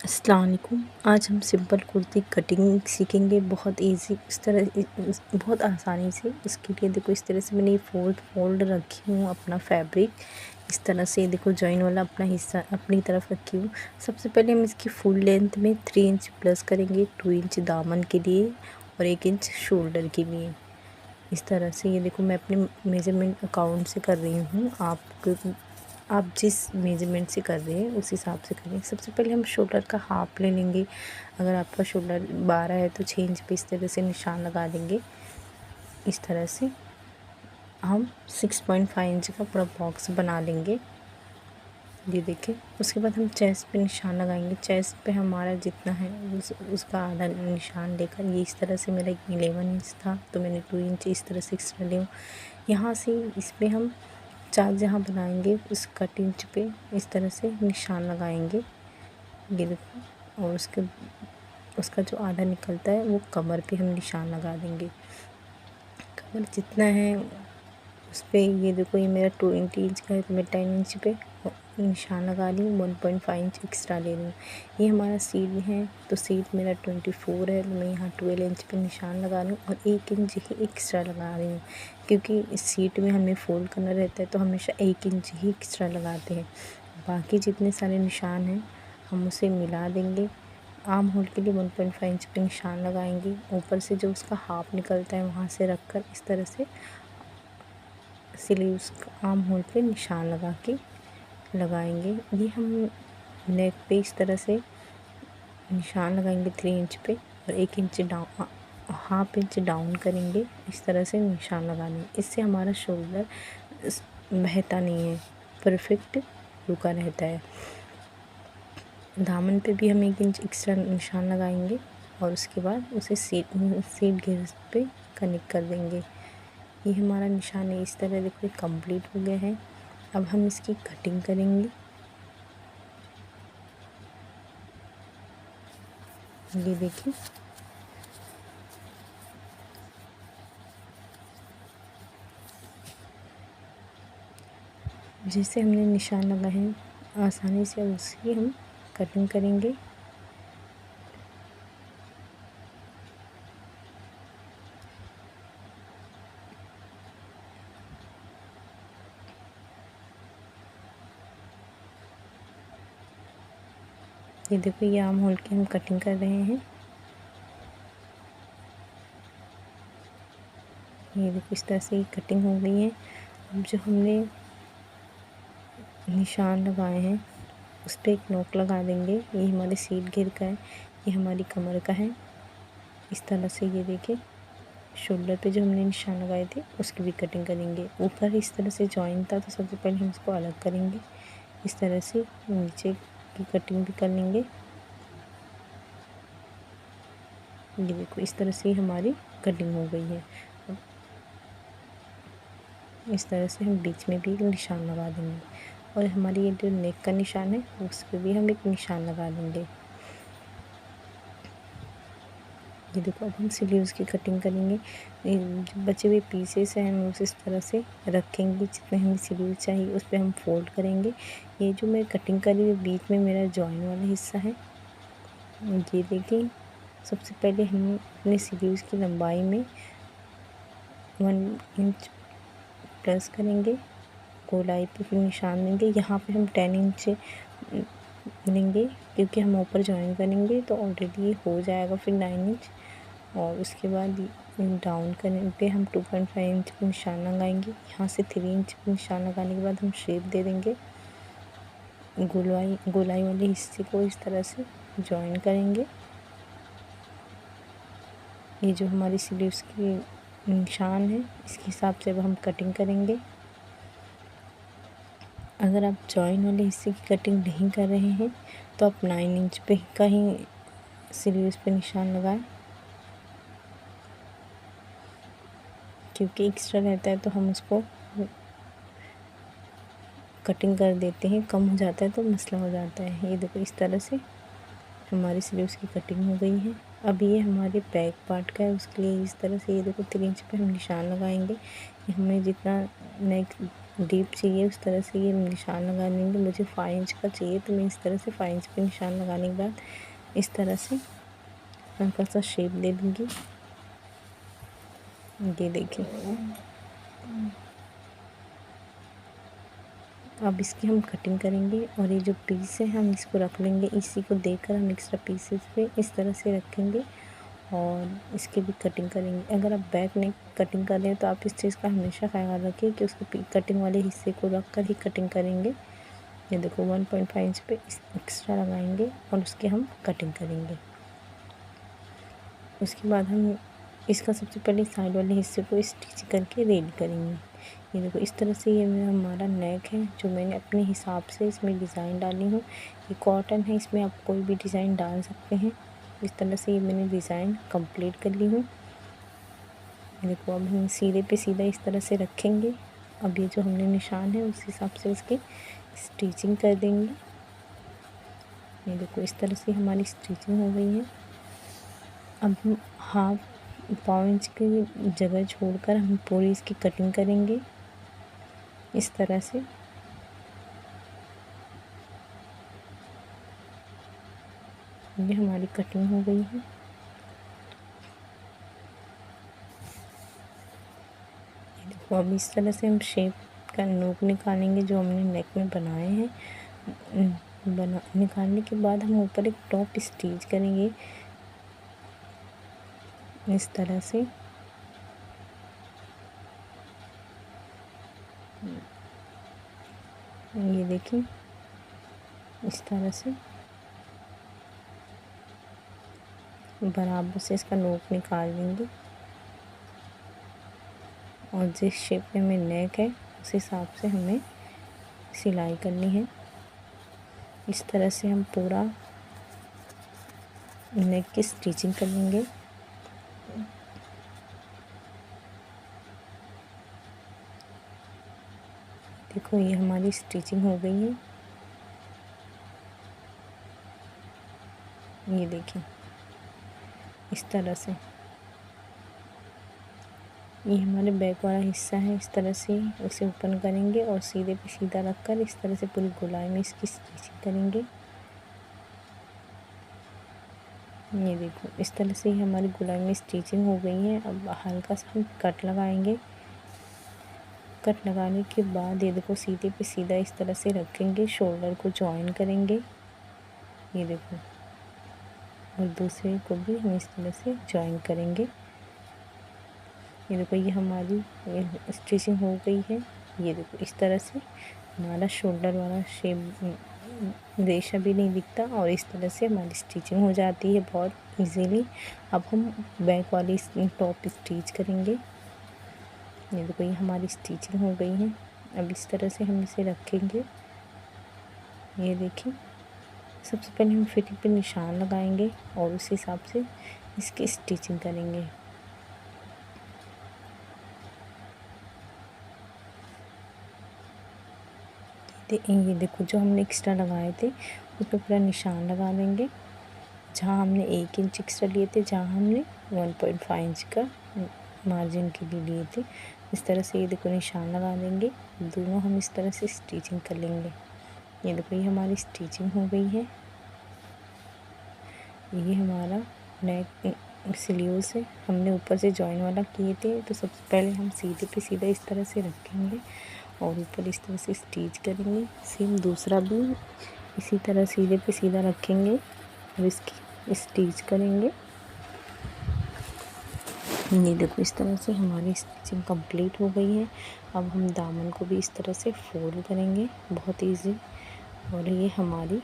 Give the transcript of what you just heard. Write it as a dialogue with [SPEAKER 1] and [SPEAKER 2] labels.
[SPEAKER 1] अस्सलाम वालेकुम। आज हम सिंपल कुर्ती कटिंग सीखेंगे बहुत इजी बहुत आसानी से। इसके लिए देखो इस तरह से मैंने ये फोल्ड रखी हूँ अपना फैब्रिक। इस तरह से देखो जॉइन वाला अपना हिस्सा अपनी तरफ रखी हूँ। सबसे पहले हम इसकी फुल लेंथ में 3 इंच प्लस करेंगे, 2 इंच दामन के लिए और 1 इंच शोल्डर के लिए। इस तरह से ये देखो मैं अपने मेजरमेंट अकाउंट से कर रही हूँ। आप जिस मेजरमेंट से कर रहे हैं उस हिसाब से करें। सबसे पहले हम शोल्डर का हाफ ले लेंगे। अगर आपका शोल्डर 12 है तो 6 इंच पे इस तरह से निशान लगा देंगे। इस तरह से हम 6.5 इंच का पूरा बॉक्स बना लेंगे। ये देखिए, उसके बाद हम चेस्ट पे निशान लगाएंगे। चेस्ट पे हमारा जितना है उसका आधा निशान लेकर, ये इस तरह से मेरा 11 इंच था तो मैंने 2 इंच इस तरह से एक्स्ट्रा लिया। यहाँ से इस पर हम चाक जहाँ बनाएंगे उस कट इंच पे इस तरह से निशान लगाएंगे। ये देखो, और उसका जो आधा निकलता है वो कमर पे हम निशान लगा देंगे। कमर जितना है उस पर ये देखो, ये मेरा 20 इंच का है तो मैं 10 इंच पे निशान लगा रही हूँ। 1.5 इंच एक्स्ट्रा ले रही हूँ। ये हमारा सीट है तो सीट मेरा 24 है तो मैं यहाँ 12 इंच पे निशान लगा रही हूँ और 1 इंच ही एक्स्ट्रा लगा रही हूँ, क्योंकि इस सीट में हमें फोल्ड करना रहता है तो हमेशा 1 इंच ही एक्स्ट्रा लगाते हैं। बाकी जितने सारे निशान हैं हम उसे मिला देंगे। आर्म होल के लिए 1.5 इंच पे निशान लगाएंगे। ऊपर से जो उसका हाफ निकलता है वहाँ से रखकर इस तरह से स्लीव्स आर्म होल पे निशान लगा के लगाएंगे। ये हम नेक पे इस तरह से निशान लगाएंगे 3 इंच पे और 1 inch down, half inch down करेंगे। इस तरह से निशान लगाने, इससे हमारा शोल्डर बहता नहीं है, परफेक्ट रुका रहता है। दामन पे भी हम 1 इंच एक्स्ट्रा निशान लगाएंगे और उसके बाद उसे सीट घेर पे कनेक्ट कर देंगे। ये हमारा निशान है। इस तरह देखो कंप्लीट हो गया है। अब हम इसकी कटिंग करेंगे। ये देखिए, जैसे हमने निशान लगा है आसानी से उसकी हम कटिंग करेंगे। ये देखो, ये आर्म होल की हम कटिंग कर रहे हैं। ये देखो इस तरह से कटिंग हो गई है। अब जो हमने निशान लगाए हैं उस पर एक नोक लगा देंगे। ये हमारे सीट घेर का है, ये हमारी कमर का है। इस तरह से ये देखिए, शोल्डर पे जो हमने निशान लगाए थे उसकी भी कटिंग करेंगे। ऊपर इस तरह से जॉइन था तो सबसे पहले हम इसको अलग करेंगे। इस तरह से नीचे की कटिंग भी कर लेंगे। ये देखो इस तरह से हमारी कटिंग हो गई है। इस तरह से हम बीच में भी निशान लगा देंगे और हमारी ये जो नेक का निशान है उस पर भी हम एक निशान लगा देंगे। ये देखो, अब हम स्लीव्स की कटिंग करेंगे। जो बचे हुए पीसेस हैं हम उस इस तरह से रखेंगे। जितने हमें स्लीव चाहिए उस पर हम फोल्ड करेंगे। ये जो मैं कटिंग कर रही हूँ बीच में मेरा जॉइन वाला हिस्सा है। ये देखिए, सबसे पहले हम अपने स्लीव्स की लंबाई में 1 इंच प्लस करेंगे, गोलाई पे फिर निशान देंगे। यहाँ पे हम 10 इंच लेंगे क्योंकि हम ऊपर जॉइन करेंगे तो ऑलरेडी हो जाएगा फिर 9 इंच। और उसके बाद डाउन करने पे हम 2.5 इंच पे निशान लगाएंगे। यहाँ से 3 इंच पे निशान लगाने के बाद हम शेप दे देंगे। गोलाई वाले हिस्से को इस तरह से जॉइन करेंगे। ये जो हमारी स्लीव्स की निशान है इसके हिसाब से अब हम कटिंग करेंगे। अगर आप जॉइन वाले हिस्से की कटिंग नहीं कर रहे हैं तो आप 9 इंच पे का ही स्लीव्स पे निशान लगाएं, क्योंकि एक्स्ट्रा रहता है तो हम उसको कटिंग कर देते हैं, कम हो जाता है तो मसला हो जाता है। ये देखो इस तरह से हमारी स्लीव्स की कटिंग हो गई है। अब ये हमारे बैक पार्ट का है, उसके लिए इस तरह से ये देखो 3 इंच पे हम निशान लगाएंगे। हमें जितना नेक डीप चाहिए उस तरह से ये निशान लगा लेंगे। मुझे 5 इंच का चाहिए तो मैं इस तरह से 5 इंच पे निशान लगाने के बाद इस तरह से हल्का सा शेप दे दूँगी। ये देखिए, अब इसकी हम कटिंग करेंगे और ये जो पीस है हम इसको रख लेंगे। इसी को देकर हम एक्स्ट्रा पीसेस पे इस तरह से रखेंगे और इसकी भी कटिंग करेंगे। अगर आप बैक नेक कटिंग कर रहे हैं तो आप इस चीज़ का हमेशा ख्याल रखिए कि उसको कटिंग वाले हिस्से को रख कर ही कटिंग करेंगे। ये देखो 1.5 इंच पे एक्स्ट्रा लगाएंगे और उसकी हम कटिंग करेंगे। उसके बाद हम इसका सबसे पहले साइड वाले हिस्से को स्टिच करके रेडी करेंगे। ये देखो इस तरह से ये हमारा नेक है जो मैंने अपने हिसाब से इसमें डिज़ाइन डाली हूँ। ये कॉटन है, इसमें आप कोई भी डिज़ाइन डाल सकते हैं। इस तरह से ये मैंने डिज़ाइन कंप्लीट कर ली हूँ। देखो अब हम सीधे पे सीधा इस तरह से रखेंगे। अब ये जो हमने निशान है उस हिसाब से इसकी स्टिचिंग कर देंगे। ये देखो इस तरह से हमारी स्टिचिंग हो गई है। अब हम हाफ पाव इंच की जगह छोड़कर हम पूरी इसकी कटिंग करेंगे इस तरह से। ये हमारी कटिंग हो गई है। देखो अब इस तरह से हम शेप का नोक निकालेंगे जो हमने नेक में बनाए हैं। निकालने के बाद हम ऊपर एक टॉप स्टिच करेंगे इस तरह से। ये देखिए इस तरह से बराबर से इसका नोक निकाल देंगे और जिस शेप में हमें नेक है उस हिसाब से हमें सिलाई करनी है। इस तरह से हम पूरा नेक की स्टिचिंग कर लेंगे। देखो ये हमारी स्टिचिंग हो गई है। ये देखिए इस तरह से ये हमारे बैक वाला हिस्सा है। इस तरह से उसे ओपन करेंगे और सीधे पे सीधा रखकर इस तरह से पूरी गोलाई में इसकी स्टिचिंग करेंगे। ये देखो इस तरह से ही हमारी गोलाई में स्टिचिंग हो गई है। अब हल्का सा हम कट लगाएंगे। कट लगाने के बाद ये देखो सीधे पे सीधा इस तरह से रखेंगे, शोल्डर को जॉइन करेंगे। ये देखो और दूसरे को भी हम इस तरह से जॉइन करेंगे। ये देखो ये हमारी स्टिचिंग हो गई है। ये देखो इस तरह से हमारा शोल्डर वाला शेप रेशा भी नहीं दिखता और इस तरह से हमारी स्टिचिंग हो जाती है बहुत इजीली। अब हम बैक वाली टॉप स्टिच करेंगे। ये देखो ये हमारी स्टिचिंग हो गई है। अब इस तरह से हम इसे रखेंगे। ये देखिए सबसे पहले हम फिटिंग पे निशान लगाएंगे और उस हिसाब से इसकी स्टिचिंग करेंगे। ये देखो जो हमने एक्स्ट्रा लगाए थे उस पर पूरा निशान लगा देंगे। जहाँ हमने 1 इंच एक्स्ट्रा लिए थे, जहाँ हमने 1.5 इंच का मार्जिन के लिए लिए थे, इस तरह से ये देखो निशान लगा देंगे। दोनों हम इस तरह से स्टिचिंग कर लेंगे। ये देखो ये हमारी स्टिचिंग हो गई है। ये हमारा नेक स्लीव्स है। हमने ऊपर से जॉइन वाला किए थे तो सबसे पहले हम सीधे पे सीधा इस तरह से रखेंगे और ऊपर इस तरह से स्टिच करेंगे। सेम दूसरा भी इसी तरह सीधे पे सीधा रखेंगे और इसकी स्टिच करेंगे। ये देखो इस तरह से हमारी स्टिचिंग कंप्लीट हो गई है। अब हम दामन को भी इस तरह से फोल्ड करेंगे, बहुत इजी। और ये हमारी